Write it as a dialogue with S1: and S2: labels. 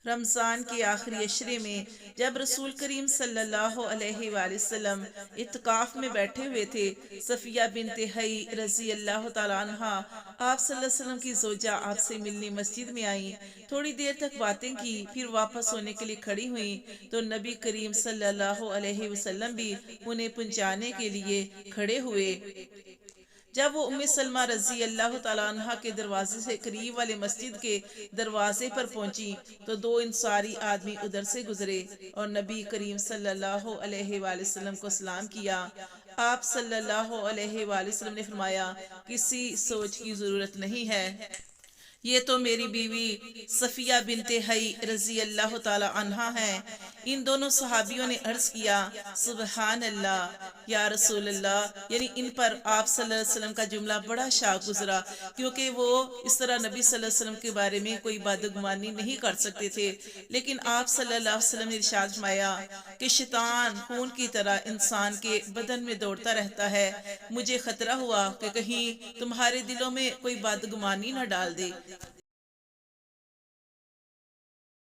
S1: رمضان کے آخری عشرے میں جب رسول کریم صلی اللہ علیہ وآلہ وسلم اعتکاف میں بیٹھے ہوئے تھے، صفیہ بنت حی رضی اللہ تعالیٰ عنہ آپ صلی اللہ علیہ وسلم کی زوجہ آپ سے ملنے مسجد میں آئیں، تھوڑی دیر تک باتیں کی، پھر واپس ہونے کے لیے کھڑی ہوئیں تو نبی کریم صلی اللہ علیہ وسلم بھی انہیں پہنچانے کے لیے کھڑے ہوئے۔ جب وہ ام سلمہ رضی اللہ تعالیٰ عنہ کے دروازے سے قریب والے مسجد کے دروازے پر پہنچی تو دو انصاری آدمی ادھر سے گزرے اور نبی کریم صلی اللہ علیہ وآلہ وسلم کو سلام کیا۔ آپ صلی اللہ علیہ وآلہ وسلم نے فرمایا، کسی سوچ کی ضرورت نہیں ہے، یہ تو میری بیوی صفیہ بنت حی رضی اللہ تعالی عنہا ہیں۔ ان دونوں صحابیوں نے عرض کیا، سبحان اللہ یا رسول اللہ، یعنی ان پر آپ صلی اللہ علیہ وسلم کا جملہ بڑا شاق گزرا، کیونکہ وہ اس طرح نبی صلی اللہ علیہ وسلم کے بارے میں کوئی بدگمانی نہیں کر سکتے تھے۔ لیکن آپ صلی اللہ علیہ وسلم نے ارشاد فرمایا کہ شیطان خون کی طرح انسان کے بدن میں دوڑتا رہتا ہے، مجھے خطرہ ہوا کہ کہیں تمہارے دلوں میں کوئی بدگمانی نہ ڈال دے۔